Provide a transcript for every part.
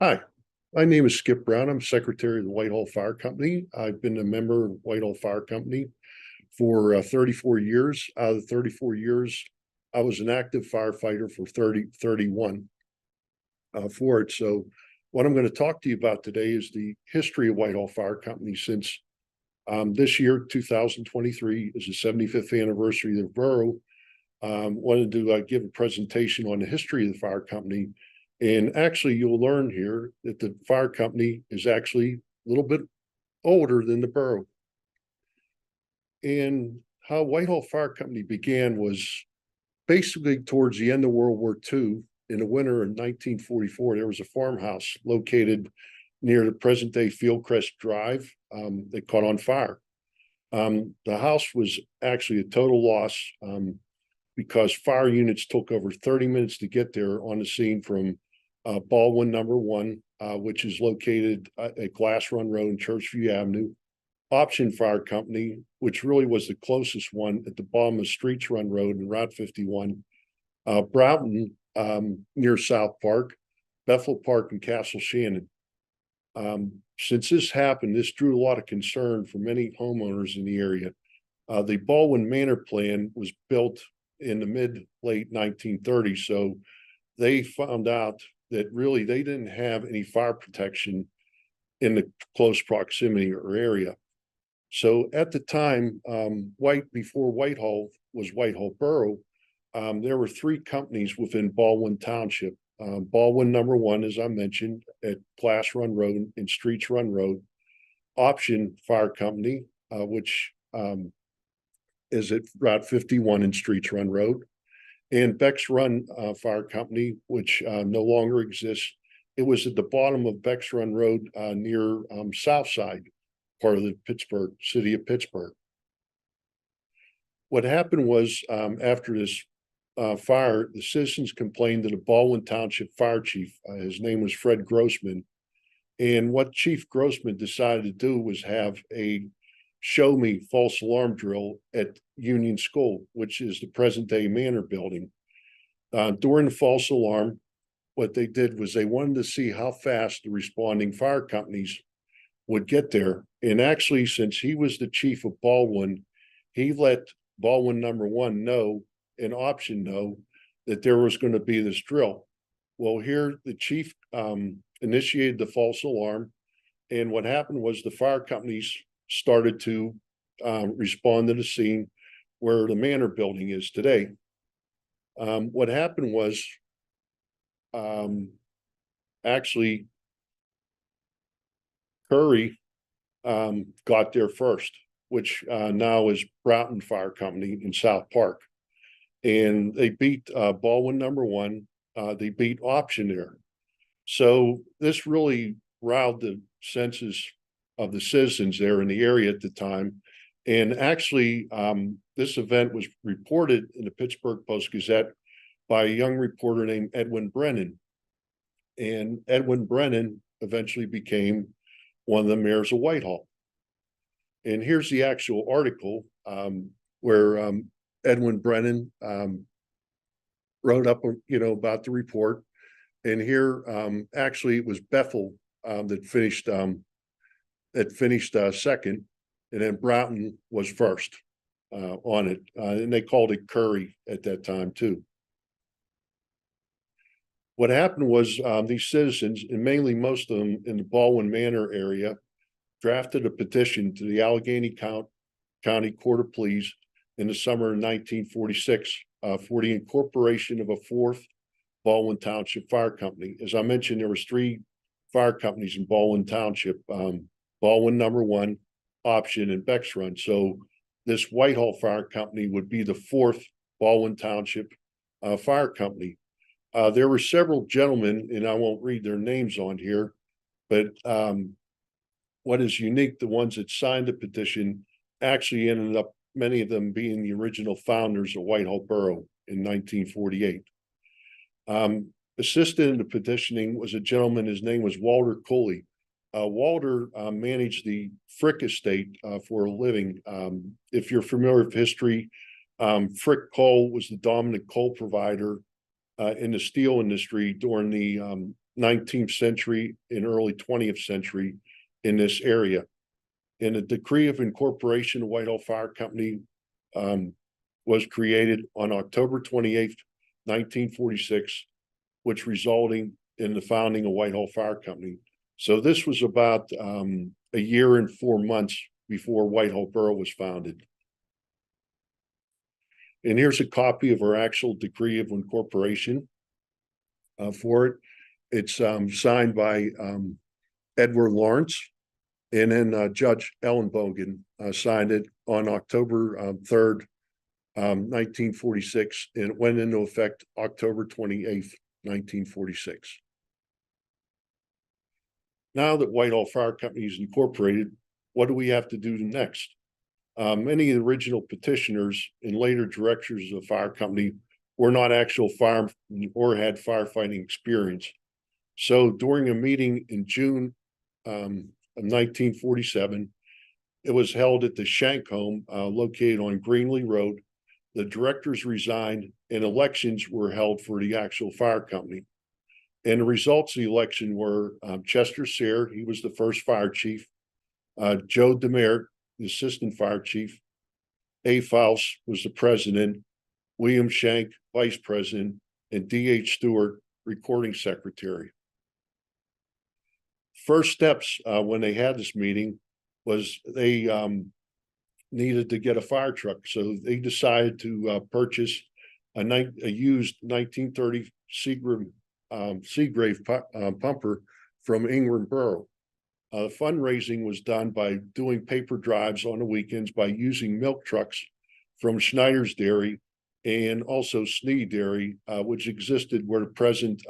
Hi, my name is Skip Brown. I'm Secretary of the Whitehall Fire Company. I've been a member of Whitehall Fire Company for 34 years. Out of the 34 years, I was an active firefighter for 31 for it. So what I'm going to talk to you about today is the history of Whitehall Fire Company since this year, 2023, is the 75th anniversary of the borough. Wanted to give a presentation on the history of the fire company. And actually, you'll learn here that the fire company is actually a little bit older than the borough. And how Whitehall Fire Company began was basically towards the end of World War II. In the winter of 1944, there was a farmhouse located near the present-day Fieldcrest Drive that caught on fire. The house was actually a total loss because fire units took over 30 minutes to get there on the scene from Baldwin number 1, which is located at Glass Run Road and Churchview Avenue. Option Fire Company, which really was the closest one at the bottom of Streets Run Road and Route 51. Broughton near South Park, Bethel Park, and Castle Shannon. Since this happened, this drew a lot of concern for many homeowners in the area. The Baldwin Manor plan was built in the mid-late 1930s, so they found out that really they didn't have any fire protection in the close proximity or area. So at the time, before Whitehall was Whitehall Borough, there were 3 companies within Baldwin Township. Baldwin number 1, as I mentioned, at Glass Run Road and Streets Run Road. Option Fire Company, which is at Route 51 and Streets Run Road. And Beck's Run Fire Company, which no longer exists. It was at the bottom of Beck's Run Road near Southside, part of the city of Pittsburgh. What happened was after this fire, the citizens complained to the Baldwin Township Fire Chief. His name was Fred Grossman. And what Chief Grossman decided to do was have a show me false alarm drill at Union School, which is the present day Manor building. During the false alarm, what they did was they wanted to see how fast the responding fire companies would get there. And actually, since he was the chief of Baldwin, he let Baldwin number 1 know, and option know, that there was going to be this drill. Well, here the chief initiated the false alarm. And what happened was the fire companies started to respond to the scene where the Manor building is today. What happened was actually Curry got there first, which now is Broughton Fire Company in South Park. And they beat Baldwin number 1. They beat option there. So this really riled the senses of the citizens there in the area at the time. And actually, this event was reported in the Pittsburgh Post-Gazette by a young reporter named Edwin Brennan. And Edwin Brennan eventually became one of the mayors of Whitehall. And here's the actual article where Edwin Brennan wrote up, about the report. And here, actually, it was Bethel that finished second, and then Broughton was first on it, and they called it Curry at that time too. What happened was these citizens, and mainly most of them in the Baldwin Manor area, drafted a petition to the Allegheny County Court of Pleas in the summer of 1946 for the incorporation of a 4th Baldwin Township Fire Company. As I mentioned, there was 3 fire companies in Baldwin Township, Baldwin number 1, Option, and Beck's Run. So this Whitehall Fire Company would be the 4th Baldwin Township Fire Company. There were several gentlemen, and I won't read their names on here, but what is unique, the ones that signed the petition actually ended up, many of them being the original founders of Whitehall Borough in 1948. Assisted in the petitioning was a gentleman, his name was Walter Coley. Walter managed the Frick estate for a living. If you're familiar with history, Frick Coal was the dominant coal provider in the steel industry during the 19th century and early 20th century in this area. And a decree of incorporation of Whitehall Fire Company was created on October 28th, 1946, which resulting in the founding of Whitehall Fire Company. So this was about a year and 4 months before Whitehall Borough was founded. And here's a copy of our actual decree of incorporation for it. It's signed by Edward Lawrence, and then Judge Ellenbogen signed it on October 3rd, 1946, and it went into effect October 28th, 1946. Now that Whitehall Fire Company is incorporated, what do we have to do next? Many of the original petitioners and later directors of the fire company were not actual firemen or had firefighting experience. So during a meeting in June of 1947, it was held at the Shank home located on Greenlee Road. The directors resigned and elections were held for the actual fire company. And the results of the election were Chester Sayre, he was the first fire chief, Joe Demert, the assistant fire chief, A. Faust was the president, William Shank, vice president, and D.H. Stewart, recording secretary. First steps when they had this meeting was they needed to get a fire truck. So they decided to purchase a used 1930 Seagrave pumper from Ingram Borough. Fundraising was done by doing paper drives on the weekends by using milk trucks from Schneider's Dairy and also Snee Dairy, which existed where the present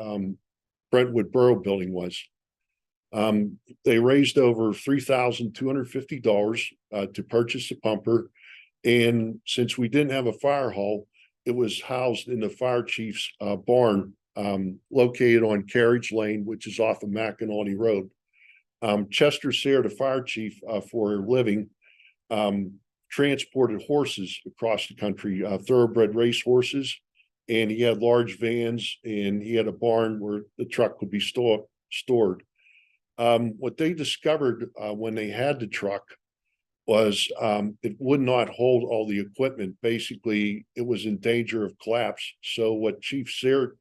Brentwood Borough building was. They raised over $3,250 to purchase the pumper. And since we didn't have a fire hall, it was housed in the fire chief's barn located on Carriage Lane, which is off of Mackinac Road. Chester Sayre, the fire chief for a living, transported horses across the country, thoroughbred race horses, and he had large vans and he had a barn where the truck would be stored. What they discovered when they had the truck was it would not hold all the equipment. Basically, it was in danger of collapse. So what Chief Sayre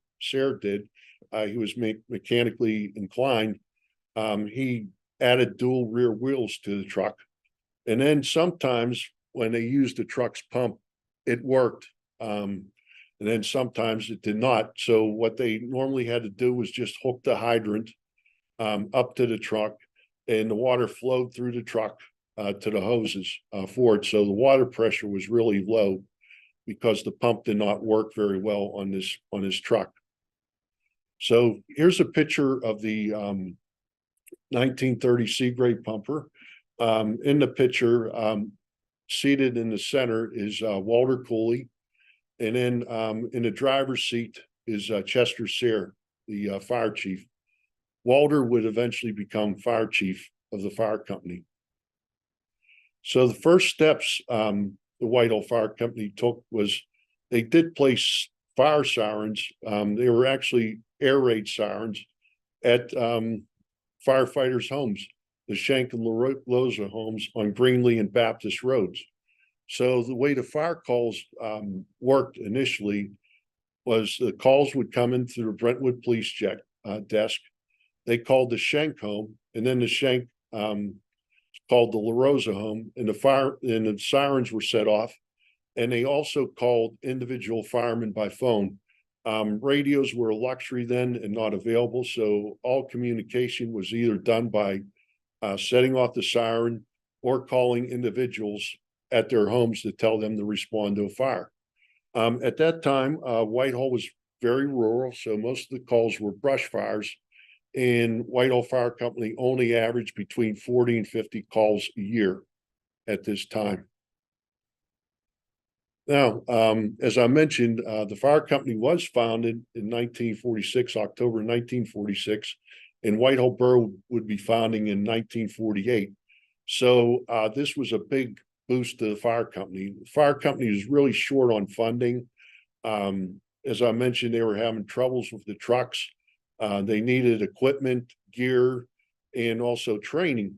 did, he was mechanically inclined. He added dual rear wheels to the truck. And then sometimes when they used the truck's pump, it worked. And then sometimes it did not. So what they normally had to do was just hook the hydrant up to the truck, and the water flowed through the truck to the hoses for it. So the water pressure was really low because the pump did not work very well on this truck. So here's a picture of the 1930 Seagrave pumper. In the picture, seated in the center is Walter Cooley, and then in the driver's seat is Chester Sayre, the fire chief. Walter would eventually become fire chief of the fire company. So the first steps the Whitehall Fire Company took was they did place fire sirens. They were actually air raid sirens at firefighters' homes, the Shank and Loza homes on Greenlee and Baptist roads. So the way the fire calls worked initially was the calls would come in through the Brentwood police desk. They called the Shank home, and then the Shank called the La Rosa home, and the sirens were set off. And they also called individual firemen by phone. Radios were a luxury then and not available, so all communication was either done by setting off the siren or calling individuals at their homes to tell them to respond to a fire. At that time, Whitehall was very rural, so most of the calls were brush fires, and Whitehall Fire Company only averaged between 40 and 50 calls a year at this time. Now, as I mentioned, the fire company was founded in 1946, October 1946, and Whitehall Borough would be founding in 1948. So this was a big boost to the fire company. The fire company was really short on funding. As I mentioned, they were having troubles with the trucks. They needed equipment, gear, and also training.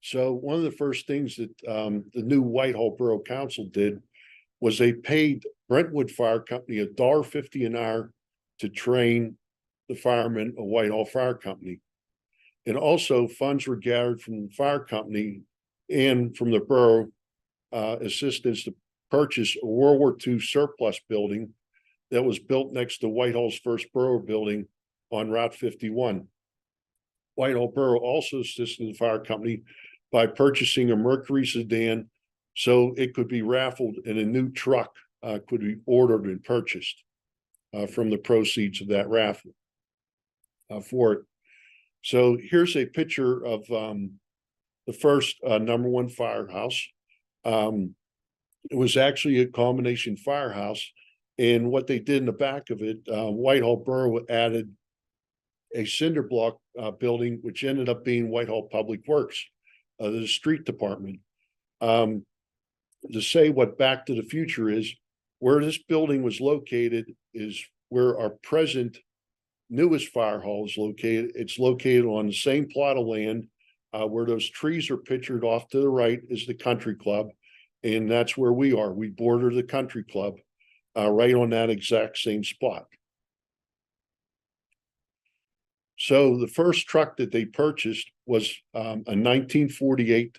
So one of the first things that the new Whitehall Borough Council did was they paid Brentwood Fire Company $1.50 an hour to train the firemen of Whitehall Fire Company. And also funds were gathered from the fire company and from the borough assistance to purchase a World War II surplus building that was built next to Whitehall's first borough building on Route 51. Whitehall Borough also assisted the fire company by purchasing a Mercury sedan so it could be raffled and a new truck could be ordered and purchased from the proceeds of that raffle for it. So here's a picture of the first #1 firehouse. It was actually a combination firehouse. And what they did in the back of it, Whitehall Borough added a cinder block building, which ended up being Whitehall Public Works, the street department. To say what Back to the Future is, where this building was located is where our present newest fire hall is located. It's located on the same plot of land where those trees are pictured off to the right is the country club. And that's where we are. We border the country club right on that exact same spot. So the first truck that they purchased was a 1948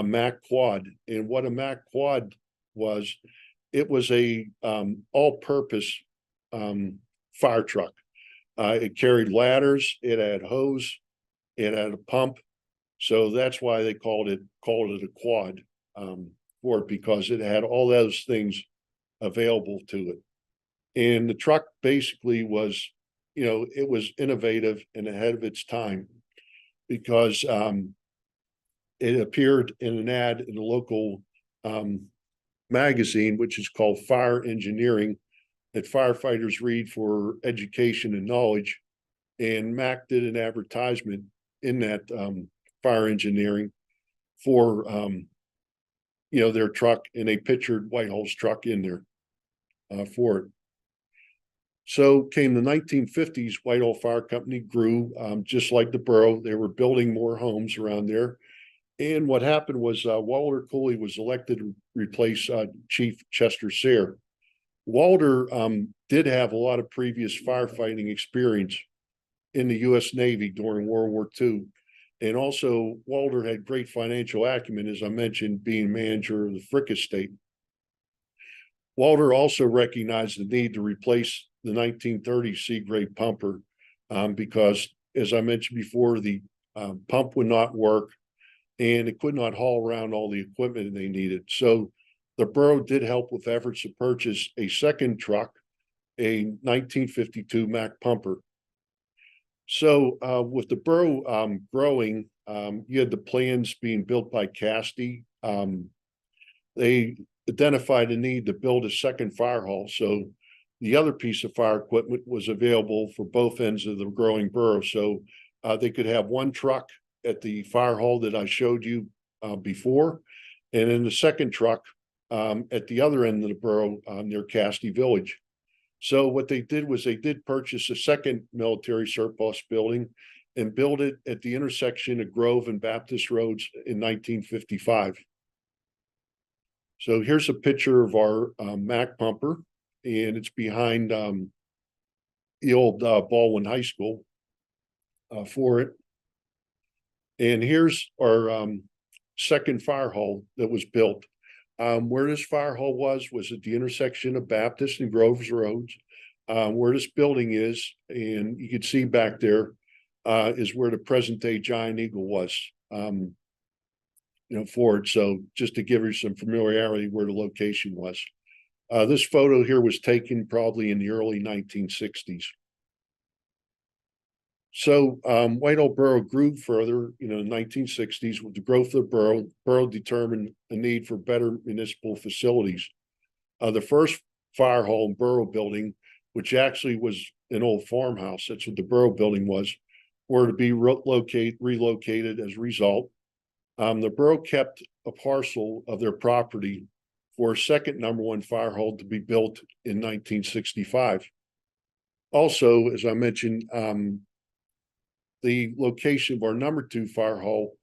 Mack Quad. And what a Mack Quad was, it was a all-purpose fire truck. It carried ladders, it had hose, it had a pump. So that's why they called it a quad for it, because it had all those things available to it. And the truck basically was, it was innovative and ahead of its time because it appeared in an ad in a local magazine, which is called Fire Engineering, that firefighters read for education and knowledge. And Mac did an advertisement in that Fire Engineering for their truck, and they pictured Whitehall's truck in there for it. So came the 1950s, Whitehall Fire Company grew just like the borough. They were building more homes around there. And what happened was Walter Cooley was elected to replace Chief Chester Sayre. Walter did have a lot of previous firefighting experience in the U.S. Navy during World War II. And also, Walter had great financial acumen, as I mentioned, being manager of the Frick estate. Walter also recognized the need to replace the 1930 C-grade pumper because, as I mentioned before, the pump would not work and it could not haul around all the equipment they needed. So the borough did help with efforts to purchase a second truck, a 1952 Mack pumper. So with the borough growing, you had the plans being built by Castee. They identified a need to build a second fire hall. So the other piece of fire equipment was available for both ends of the growing borough. So they could have one truck at the fire hall that I showed you before, and then the second truck at the other end of the borough near Castee Village. So what they did was they did purchase a second military surplus building and build it at the intersection of Grove and Baptist Roads in 1955. So here's a picture of our Mack pumper, and it's behind the old Baldwin High School for it. And here's our second fire hall that was built. Where this fire hall was at the intersection of Baptist and Groves Roads. Where this building is, and you can see back there, is where the present day Giant Eagle was, for it. So just to give you some familiarity where the location was. This photo here was taken probably in the early 1960s. So Whitehall Borough grew further, in the 1960s. With the growth of the borough determined a need for better municipal facilities. The first fire hall and borough building, which actually was an old farmhouse, that's what the borough building was, were to be relocated as a result. The borough kept a parcel of their property for a second #1 fire hall to be built in 1965. Also, as I mentioned, the location of our number 2 fire hall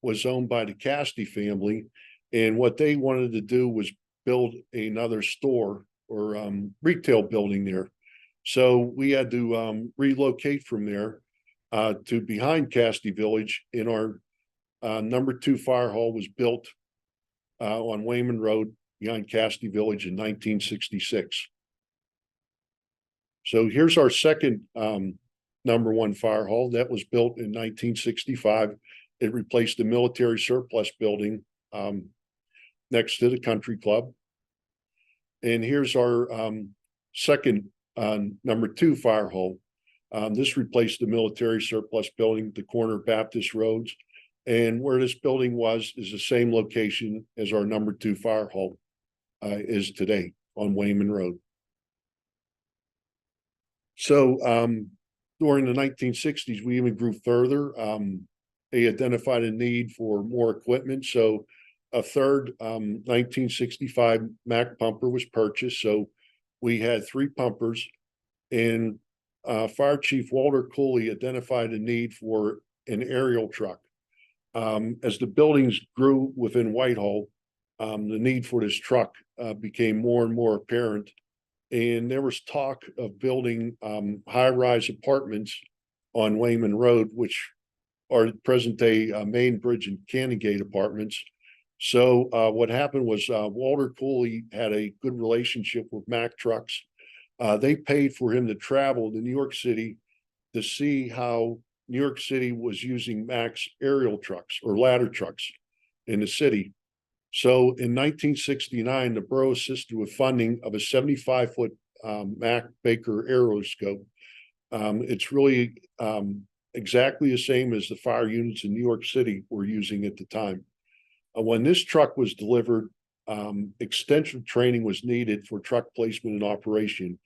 was owned by the Cassidy family. And what they wanted to do was build another store or retail building there. So we had to relocate from there to behind Cassidy Village. And our number 2 fire hall was built on Wayman Road behind Cassidy Village in 1966. So here's our second number 1 fire hall that was built in 1965. It replaced the military surplus building next to the country club. And here's our second number 2 fire hall. This replaced the military surplus building, the corner of Baptist Roads. And where this building was is the same location as our number 2 fire hall is today on Wayman Road. So during the 1960s, we even grew further. They identified a need for more equipment. So a third 1965 Mack pumper was purchased. So we had 3 pumpers, and Fire Chief Walter Cooley identified a need for an aerial truck. As the buildings grew within Whitehall, the need for this truck became more and more apparent. And there was talk of building high-rise apartments on Wayman Road, which are present-day Main Bridge and Canongate apartments. So what happened was Walter Cooley had a good relationship with Mack Trucks. They paid for him to travel to New York City to see how New York City was using Mack's aerial trucks or ladder trucks in the city. So in 1969, the borough assisted with funding of a 75-foot Mack Baker aeroscope. It's really exactly the same as the fire units in New York City were using at the time. When this truck was delivered, extensive training was needed for truck placement and operation.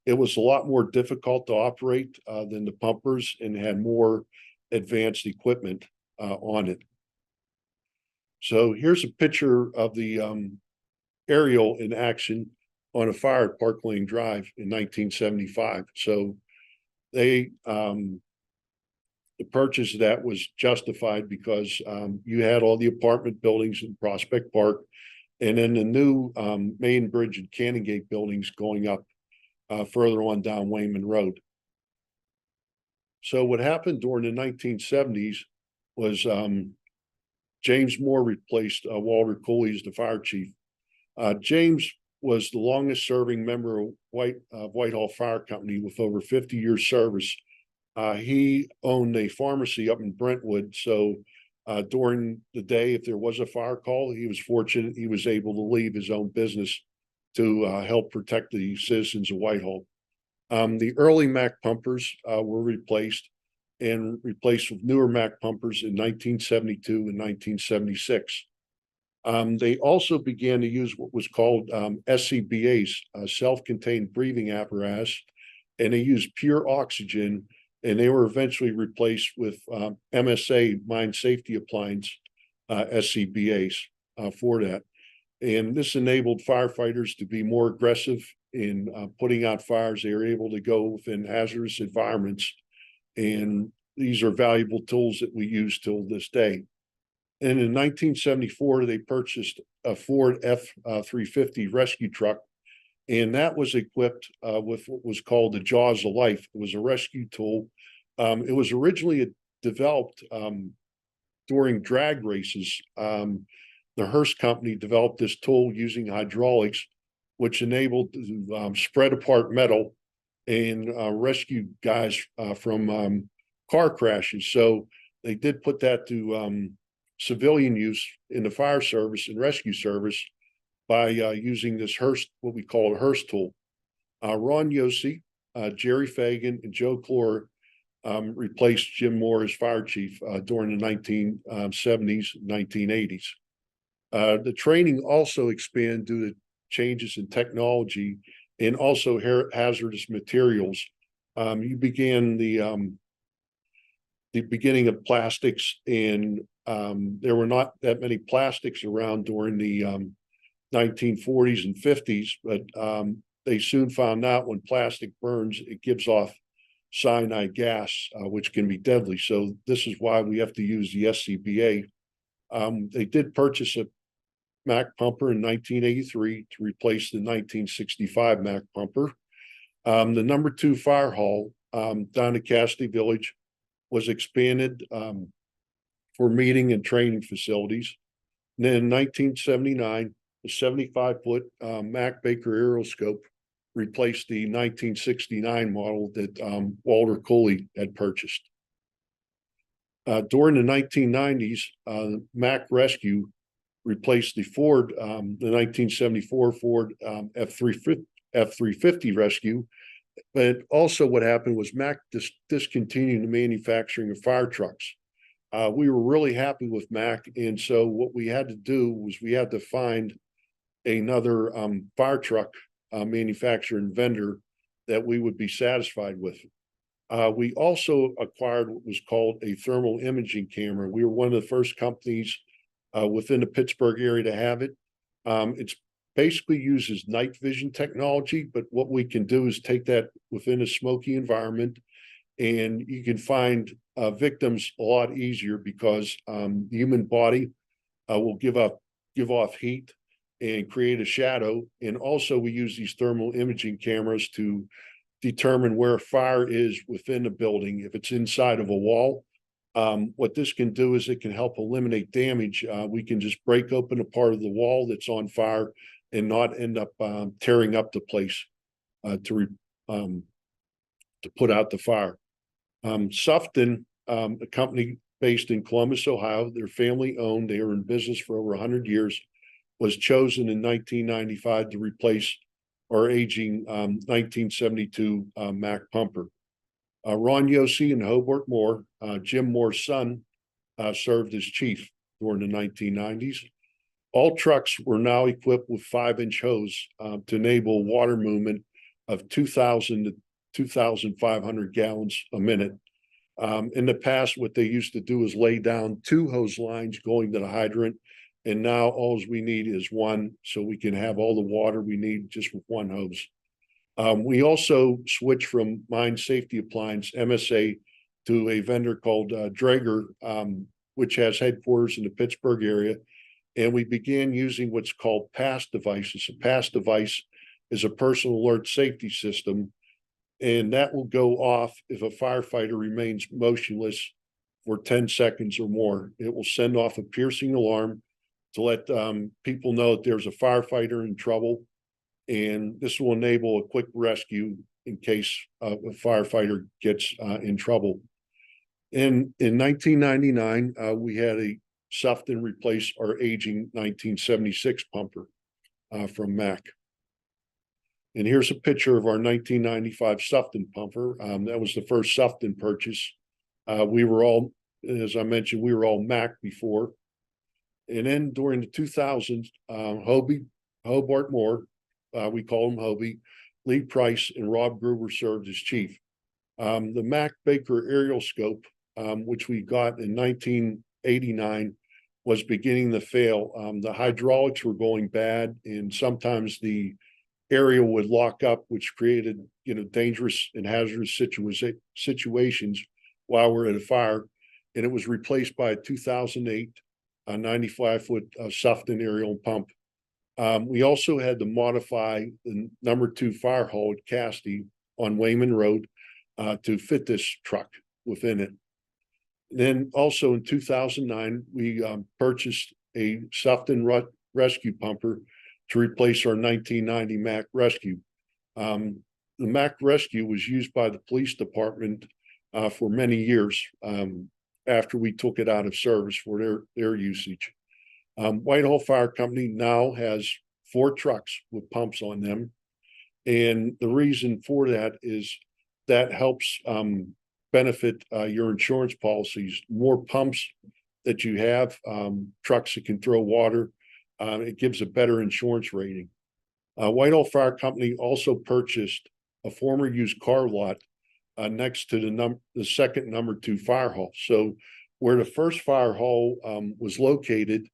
It was a lot more difficult to operate than the pumpers and had more advanced equipment on it. So here's a picture of the aerial in action on a fire at Park Lane Drive in 1975. So they the purchase of that was justified because you had all the apartment buildings in Prospect Park, and then the new Main Bridge and Canongate buildings going up further on down Wayman Road. So what happened during the 1970s was James Moore replaced Walter Cooley as the fire chief. James was the longest serving member of Whitehall Fire Company with over 50 years service. He owned a pharmacy up in Brentwood. So during the day, if there was a fire call, he was fortunate he was able to leave his own business to help protect the citizens of Whitehall. The early Mack pumpers were replaced with newer Mack pumpers in 1972 and 1976. They also began to use what was called SCBAs, self-contained breathing apparatus, and they used pure oxygen, and they were eventually replaced with MSA, mine safety appliance, SCBAs for that. And this enabled firefighters to be more aggressive in putting out fires. They were able to go within hazardous environments, and these are valuable tools that we use till this day. And in 1974, they purchased a Ford F-350 rescue truck, and that was equipped with what was called the Jaws of Life. It was a rescue tool. It was originally developed during drag races. The Hearst company developed this tool using hydraulics, which enabled to spread apart metal and rescue guys from car crashes. So they did put that to civilian use in the fire service and rescue service by using this Hearst, what we call a Hearst tool. Ron Yossi, Jerry Fagan, and Joe Clore replaced Jim Moore as fire chief during the 1970s, 1980s. The training also expanded due to changes in technology and also hazardous materials. You began the beginning of plastics, and there were not that many plastics around during the 1940s and 50s, but they soon found out when plastic burns, it gives off cyanide gas, which can be deadly. So this is why we have to use the SCBA. They did purchase a Mack pumper in 1983 to replace the 1965 Mack pumper. The number 2 fire hall down at Cassidy Village was expanded for meeting and training facilities. And then in 1979, the 75-foot Mack Baker aeroscope replaced the 1969 model that Walter Cooley had purchased. During the 1990s, Mack Rescue replaced the Ford, the 1974 Ford F-350 Rescue. But also what happened was Mack discontinued the manufacturing of fire trucks. We were really happy with Mack, and so what we had to do was we had to find another fire truck manufacturer and vendor that we would be satisfied with. We also acquired what was called a thermal imaging camera. We were one of the first companies within the Pittsburgh area to have it. It's basically uses night vision technology, but what we can do is take that within a smoky environment, and you can find victims a lot easier because the human body will give off heat and create a shadow. And also we use these thermal imaging cameras to determine where a fire is within a building. If it's inside of a wall, what this can do is it can help eliminate damage. We can just break open a part of the wall that's on fire and not end up tearing up the place to put out the fire. Sufton, a company based in Columbus, Ohio, they're family owned. They are in business for over 100 years, was chosen in 1995 to replace our aging 1972 Mack pumper. Ron Yossi and Hobart Moore, Jim Moore's son, served as chief during the 1990s. All trucks were now equipped with 5-inch hose to enable water movement of 2,000 to 2,500 gallons a minute. In the past, what they used to do is lay down 2 hose lines going to the hydrant, and now all we need is one, so we can have all the water we need just with one hose. We also switched from Mine Safety Appliance, MSA, to a vendor called Draeger, which has headquarters in the Pittsburgh area. And we began using what's called PASS devices. A PASS device is a personal alert safety system, and that will go off if a firefighter remains motionless for 10 seconds or more. It will send off a piercing alarm to let people know that there's a firefighter in trouble, and this will enable a quick rescue in case a firefighter gets in trouble. In 1999, we had a Sufton replace our aging 1976 pumper from Mack. And here's a picture of our 1995 Sufton pumper. That was the first Sufton purchase. We were all, as I mentioned, we were all Mack before. And then during the 2000s, Hobart Moore, we call him Hobie, Lee Price, and Rob Gruber served as chief. The Mack Baker aerial scope, which we got in 1989, was beginning to fail. The hydraulics were going bad, and sometimes the area would lock up, which created, dangerous and hazardous situations while we're at a fire. And it was replaced by a 2008 95-foot Sufton aerial pump. We also had to modify the number 2 fire hall at Cassidy on Wayman Road to fit this truck within it. Then also in 2009, we purchased a Sufton rescue pumper to replace our 1990 Mack Rescue. The Mack Rescue was used by the police department for many years after we took it out of service for their usage. Whitehall Fire Company now has 4 trucks with pumps on them. And the reason for that is that helps benefit your insurance policies. More pumps that you have, trucks that can throw water, it gives a better insurance rating. Whitehall Fire Company also purchased a former used car lot next to the second number 2 fire hall. So where the first fire hall was located,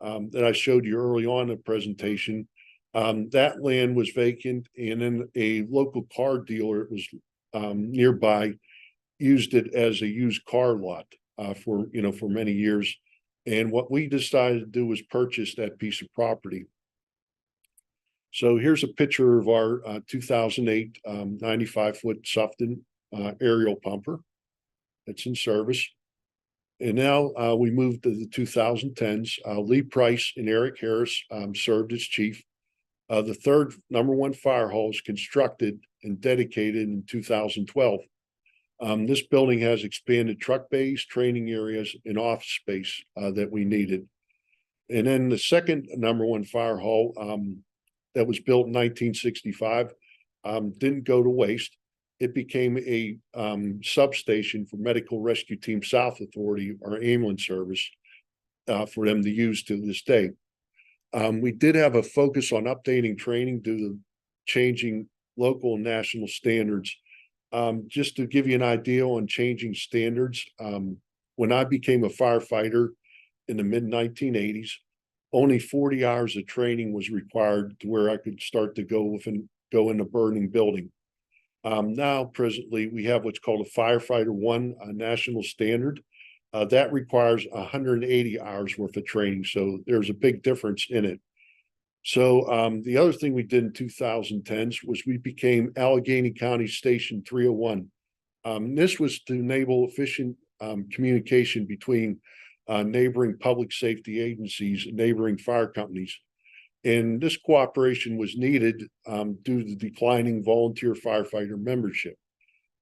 that I showed you early on in the presentation, That land was vacant, and then a local car dealer was nearby used it as a used car lot for many years. And what we decided to do was purchase that piece of property. So here's a picture of our 2008 95-foot Sufton aerial pumper. It's in service. And now we moved to the 2010s. Lee Price and Eric Harris served as chief. The third #1 fire hall was constructed and dedicated in 2012. This building has expanded truck bays, training areas, and office space that we needed. And then the second #1 fire hall that was built in 1965 didn't go to waste. It became a substation for Medical Rescue Team South Authority, our ambulance service, for them to use to this day. We did have a focus on updating training due to changing local and national standards. Just to give you an idea on changing standards, when I became a firefighter in the mid 1980s, only 40 hours of training was required to where I could start to go in a burning building. Now, presently, we have what's called a Firefighter One national standard. That requires 180 hours worth of training. So there's a big difference in it. So the other thing we did in 2010s was we became Allegheny County Station 301. This was to enable efficient communication between neighboring public safety agencies and neighboring fire companies. And this cooperation was needed due to declining volunteer firefighter membership.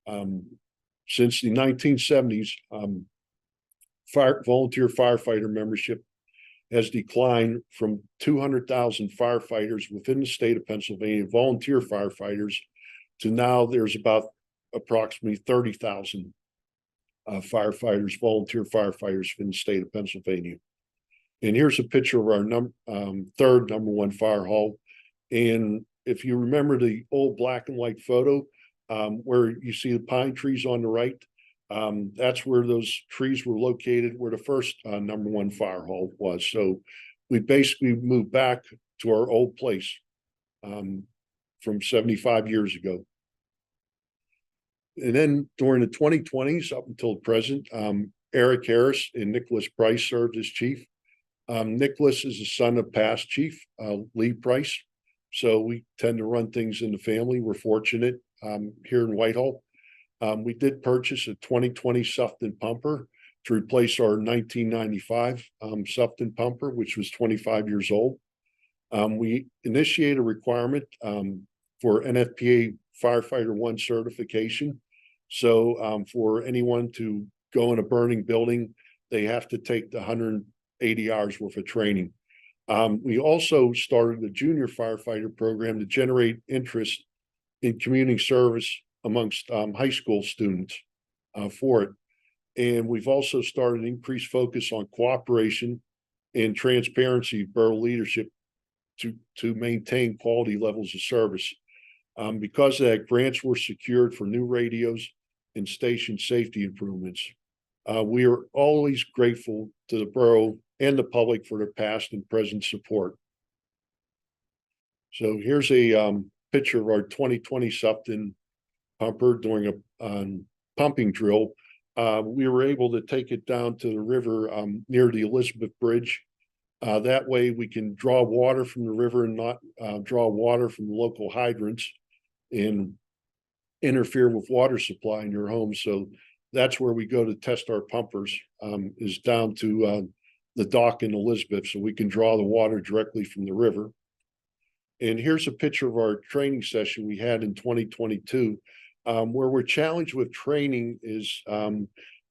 Since the 1970s, volunteer firefighter membership has declined from 200,000 firefighters within the state of Pennsylvania, volunteer firefighters, to now there's about approximately 30,000 firefighters, volunteer firefighters in the state of Pennsylvania. And here's a picture of our third #1 fire hall. And if you remember the old black and white photo where you see the pine trees on the right, that's where those trees were located, where the first #1 fire hall was. So we basically moved back to our old place from 75 years ago. And then during the 2020s up until the present, Eric Harris and Nicholas Price served as chief. Nicholas is the son of past chief Lee Price. So we tend to run things in the family. We're fortunate here in Whitehall. We did purchase a 2020 Sufton pumper to replace our 1995 Sufton pumper, which was 25 years old. We initiated a requirement for NFPA Firefighter One certification. So for anyone to go in a burning building, they have to take the 180 hours worth of training. We also started a junior firefighter program to generate interest in community service amongst high school students for it. And we've also started an increased focus on cooperation and transparency of borough leadership to maintain quality levels of service. Because of that, grants were secured for new radios and station safety improvements. We are always grateful to the borough and the public for their past and present support. So here's a picture of our 2020 Sufton pumper during a pumping drill. We were able to take it down to the river near the Elizabeth Bridge. That way we can draw water from the river and not draw water from the local hydrants and interfere with water supply in your home. So that's where we go to test our pumpers, is down to the dock in Elizabeth, so we can draw the water directly from the river. And here's a picture of our training session we had in 2022, where we're challenged with training is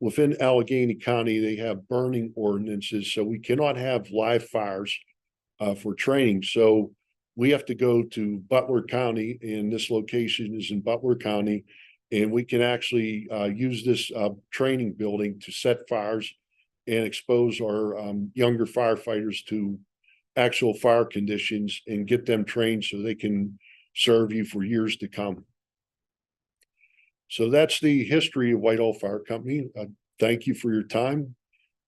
within Allegheny County, they have burning ordinances, so we cannot have live fires for training. So we have to go to Butler County, and this location is in Butler County, and we can actually use this training building to set fires and expose our younger firefighters to actual fire conditions and get them trained so they can serve you for years to come. So that's the history of Whitehall Fire Company. Thank you for your time,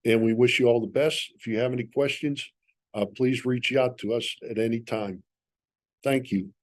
and we wish you all the best. If you have any questions, please reach out to us at any time. Thank you.